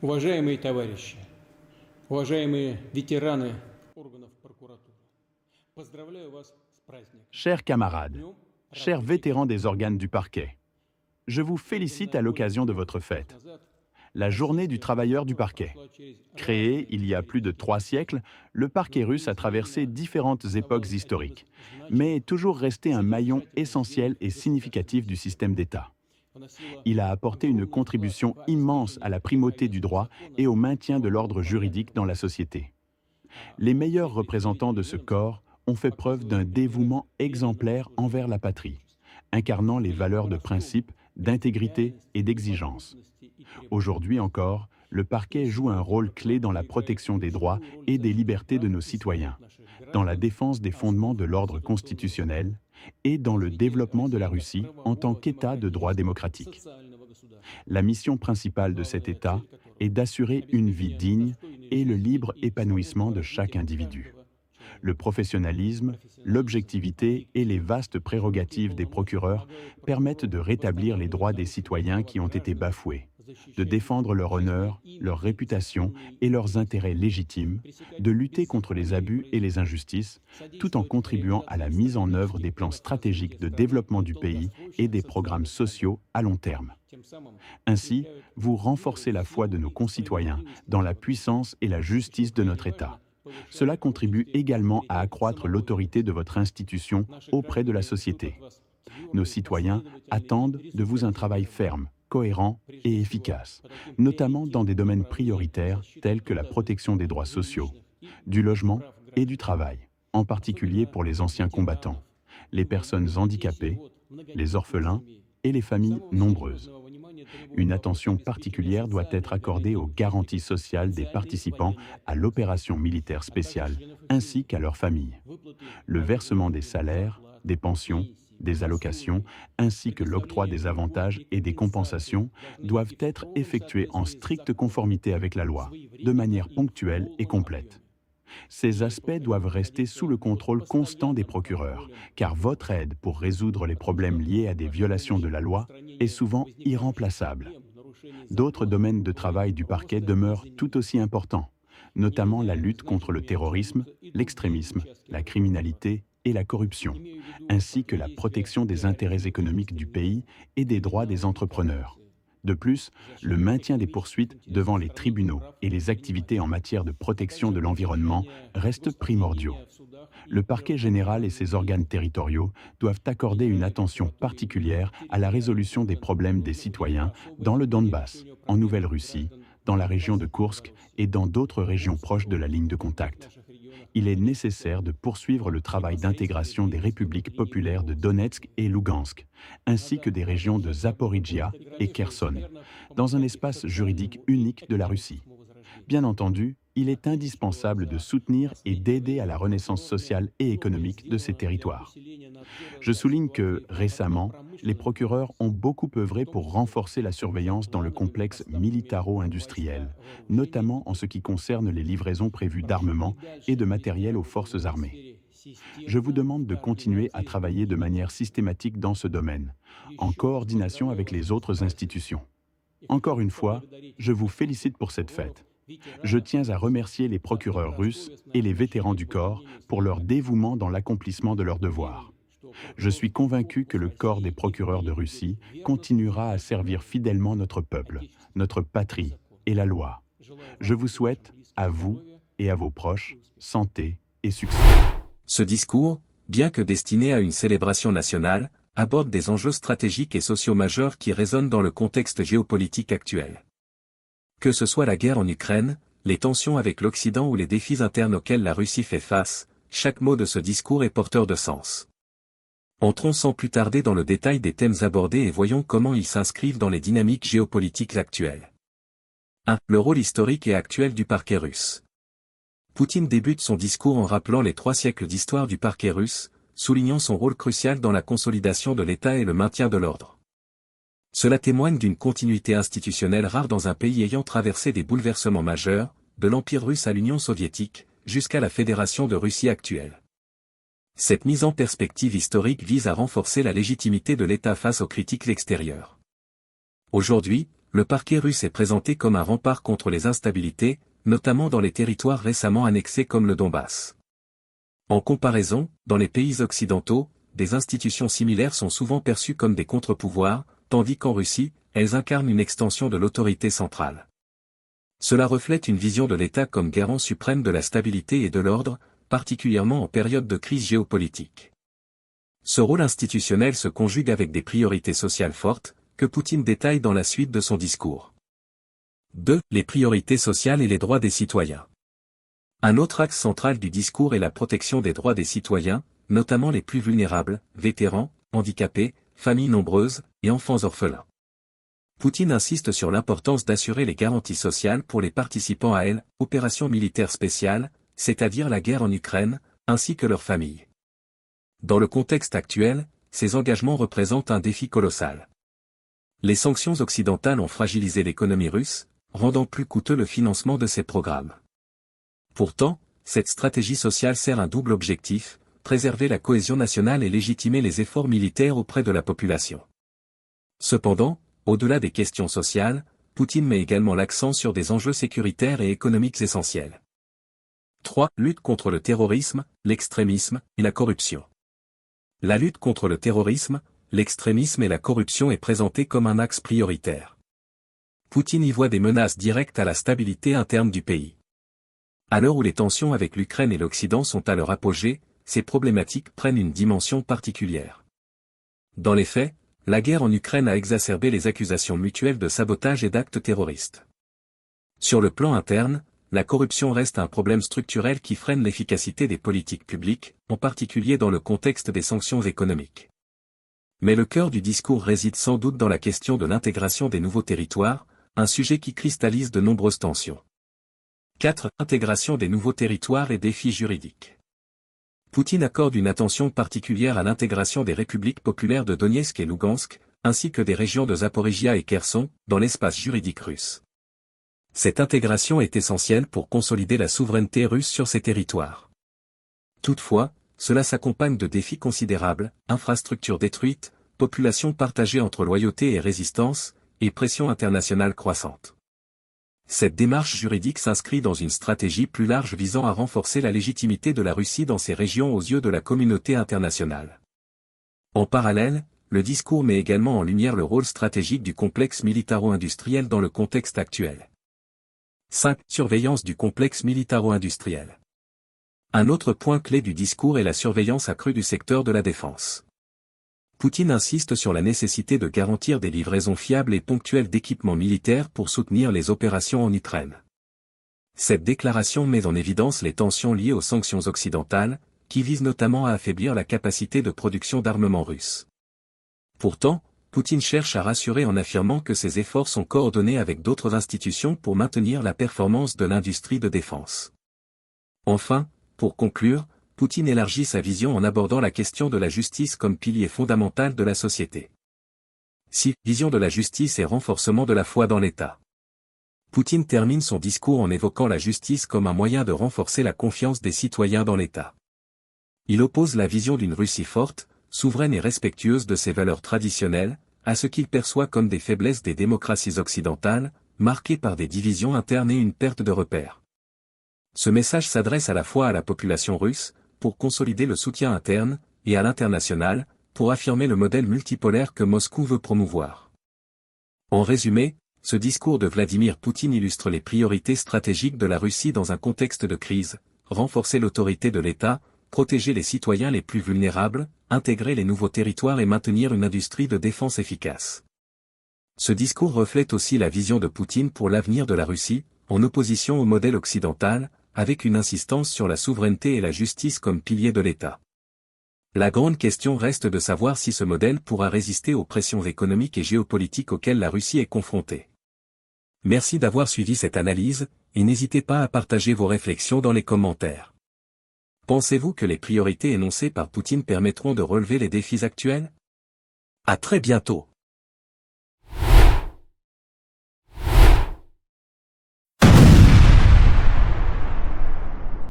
Уважаемые товарищи, уважаемые ветераны органов прокуратуры, поздравляю вас с праздником. Chers camarades, chers vétérans des organes du parquet, je vous félicite à l'occasion de votre fête, la journée du travailleur du parquet. Créé il y a plus de 3 siècles, le parquet russe a traversé différentes époques historiques, mais est toujours resté un maillon essentiel et significatif du système d'État. Il a apporté une contribution immense à la primauté du droit et au maintien de l'ordre juridique dans la société. Les meilleurs représentants de ce corps ont fait preuve d'un dévouement exemplaire envers la patrie, incarnant les valeurs de principe, d'intégrité et d'exigence. Aujourd'hui encore, le parquet joue un rôle clé dans la protection des droits et des libertés de nos citoyens, dans la défense des fondements de l'ordre constitutionnel et dans le développement de la Russie en tant qu'État de droit démocratique. La mission principale de cet État est d'assurer une vie digne et le libre épanouissement de chaque individu. Le professionnalisme, l'objectivité et les vastes prérogatives des procureurs permettent de rétablir les droits des citoyens qui ont été bafoués, de défendre leur honneur, leur réputation et leurs intérêts légitimes, de lutter contre les abus et les injustices, tout en contribuant à la mise en œuvre des plans stratégiques de développement du pays et des programmes sociaux à long terme. Ainsi, vous renforcez la foi de nos concitoyens dans la puissance et la justice de notre État. Cela contribue également à accroître l'autorité de votre institution auprès de la société. Nos citoyens attendent de vous un travail ferme, cohérent et efficace, notamment dans des domaines prioritaires tels que la protection des droits sociaux, du logement et du travail, en particulier pour les anciens combattants, les personnes handicapées, les orphelins et les familles nombreuses. Une attention particulière doit être accordée aux garanties sociales des participants à l'opération militaire spéciale, ainsi qu'à leurs familles. Le versement des salaires, des pensions, des allocations, ainsi que l'octroi des avantages et des compensations doivent être effectués en stricte conformité avec la loi, de manière ponctuelle et complète. Ces aspects doivent rester sous le contrôle constant des procureurs, car votre aide pour résoudre les problèmes liés à des violations de la loi est souvent irremplaçable. D'autres domaines de travail du parquet demeurent tout aussi importants, notamment la lutte contre le terrorisme, l'extrémisme, la criminalité et la corruption, ainsi que la protection des intérêts économiques du pays et des droits des entrepreneurs. De plus, le maintien des poursuites devant les tribunaux et les activités en matière de protection de l'environnement restent primordiaux. Le parquet général et ses organes territoriaux doivent accorder une attention particulière à la résolution des problèmes des citoyens dans le Donbass, en Nouvelle-Russie, dans la région de Koursk et dans d'autres régions proches de la ligne de contact. Il est nécessaire de poursuivre le travail d'intégration des républiques populaires de Donetsk et Lugansk, ainsi que des régions de Zaporijia et Kherson, dans un espace juridique unique de la Russie. Bien entendu, il est indispensable de soutenir et d'aider à la renaissance sociale et économique de ces territoires. Je souligne que, récemment, les procureurs ont beaucoup œuvré pour renforcer la surveillance dans le complexe militaro-industriel, notamment en ce qui concerne les livraisons prévues d'armement et de matériel aux forces armées. Je vous demande de continuer à travailler de manière systématique dans ce domaine, en coordination avec les autres institutions. Encore une fois, je vous félicite pour cette fête. Je tiens à remercier les procureurs russes et les vétérans du corps pour leur dévouement dans l'accomplissement de leurs devoirs. Je suis convaincu que le corps des procureurs de Russie continuera à servir fidèlement notre peuple, notre patrie et la loi. Je vous souhaite, à vous et à vos proches, santé et succès. Ce discours, bien que destiné à une célébration nationale, aborde des enjeux stratégiques et sociaux majeurs qui résonnent dans le contexte géopolitique actuel. Que ce soit la guerre en Ukraine, les tensions avec l'Occident ou les défis internes auxquels la Russie fait face, chaque mot de ce discours est porteur de sens. Entrons sans plus tarder dans le détail des thèmes abordés et voyons comment ils s'inscrivent dans les dynamiques géopolitiques actuelles. 1. Le rôle historique et actuel du parquet russe. Poutine débute son discours en rappelant les 3 siècles d'histoire du parquet russe, soulignant son rôle crucial dans la consolidation de l'État et le maintien de l'ordre. Cela témoigne d'une continuité institutionnelle rare dans un pays ayant traversé des bouleversements majeurs, de l'Empire russe à l'Union soviétique, jusqu'à la Fédération de Russie actuelle. Cette mise en perspective historique vise à renforcer la légitimité de l'État face aux critiques extérieures. Aujourd'hui, le parquet russe est présenté comme un rempart contre les instabilités, notamment dans les territoires récemment annexés comme le Donbass. En comparaison, dans les pays occidentaux, des institutions similaires sont souvent perçues comme des contre-pouvoirs, tandis qu'en Russie, elles incarnent une extension de l'autorité centrale. Cela reflète une vision de l'État comme garant suprême de la stabilité et de l'ordre, particulièrement en période de crise géopolitique. Ce rôle institutionnel se conjugue avec des priorités sociales fortes, que Poutine détaille dans la suite de son discours. 2. Les priorités sociales et les droits des citoyens. Un autre axe central du discours est la protection des droits des citoyens, notamment les plus vulnérables, vétérans, handicapés, familles nombreuses, et enfants orphelins. Poutine insiste sur l'importance d'assurer les garanties sociales pour les participants à l'opération militaire spéciale, c'est-à-dire la guerre en Ukraine, ainsi que leurs familles. Dans le contexte actuel, ces engagements représentent un défi colossal. Les sanctions occidentales ont fragilisé l'économie russe, rendant plus coûteux le financement de ces programmes. Pourtant, cette stratégie sociale sert un double objectif, préserver la cohésion nationale et légitimer les efforts militaires auprès de la population. Cependant, au-delà des questions sociales, Poutine met également l'accent sur des enjeux sécuritaires et économiques essentiels. 3. Lutte contre le terrorisme, l'extrémisme et la corruption. La lutte contre le terrorisme, l'extrémisme et la corruption est présentée comme un axe prioritaire. Poutine y voit des menaces directes à la stabilité interne du pays. À l'heure où les tensions avec l'Ukraine et l'Occident sont à leur apogée, ces problématiques prennent une dimension particulière. Dans les faits, la guerre en Ukraine a exacerbé les accusations mutuelles de sabotage et d'actes terroristes. Sur le plan interne, la corruption reste un problème structurel qui freine l'efficacité des politiques publiques, en particulier dans le contexte des sanctions économiques. Mais le cœur du discours réside sans doute dans la question de l'intégration des nouveaux territoires, un sujet qui cristallise de nombreuses tensions. 4. Intégration des nouveaux territoires et défis juridiques. Poutine accorde une attention particulière à l'intégration des républiques populaires de Donetsk et Lougansk, ainsi que des régions de Zaporijia et Kherson, dans l'espace juridique russe. Cette intégration est essentielle pour consolider la souveraineté russe sur ces territoires. Toutefois, cela s'accompagne de défis considérables, infrastructures détruites, population partagée entre loyauté et résistance, et pression internationale croissante. Cette démarche juridique s'inscrit dans une stratégie plus large visant à renforcer la légitimité de la Russie dans ces régions aux yeux de la communauté internationale. En parallèle, le discours met également en lumière le rôle stratégique du complexe militaro-industriel dans le contexte actuel. 5. Surveillance du complexe militaro-industriel. Un autre point clé du discours est la surveillance accrue du secteur de la défense. Poutine insiste sur la nécessité de garantir des livraisons fiables et ponctuelles d'équipements militaires pour soutenir les opérations en Ukraine. Cette déclaration met en évidence les tensions liées aux sanctions occidentales, qui visent notamment à affaiblir la capacité de production d'armement russe. Pourtant, Poutine cherche à rassurer en affirmant que ces efforts sont coordonnés avec d'autres institutions pour maintenir la performance de l'industrie de défense. Enfin, pour conclure, Poutine élargit sa vision en abordant la question de la justice comme pilier fondamental de la société. 6. Vision de la justice et renforcement de la foi dans l'État. Poutine termine son discours en évoquant la justice comme un moyen de renforcer la confiance des citoyens dans l'État. Il oppose la vision d'une Russie forte, souveraine et respectueuse de ses valeurs traditionnelles, à ce qu'il perçoit comme des faiblesses des démocraties occidentales, marquées par des divisions internes et une perte de repères. Ce message s'adresse à la fois à la population russe, pour consolider le soutien interne, et à l'international, pour affirmer le modèle multipolaire que Moscou veut promouvoir. En résumé, ce discours de Vladimir Poutine illustre les priorités stratégiques de la Russie dans un contexte de crise: renforcer l'autorité de l'État, protéger les citoyens les plus vulnérables, intégrer les nouveaux territoires et maintenir une industrie de défense efficace. Ce discours reflète aussi la vision de Poutine pour l'avenir de la Russie, en opposition au modèle occidental, avec une insistance sur la souveraineté et la justice comme piliers de l'État. La grande question reste de savoir si ce modèle pourra résister aux pressions économiques et géopolitiques auxquelles la Russie est confrontée. Merci d'avoir suivi cette analyse, et n'hésitez pas à partager vos réflexions dans les commentaires. Pensez-vous que les priorités énoncées par Poutine permettront de relever les défis actuels? À très bientôt.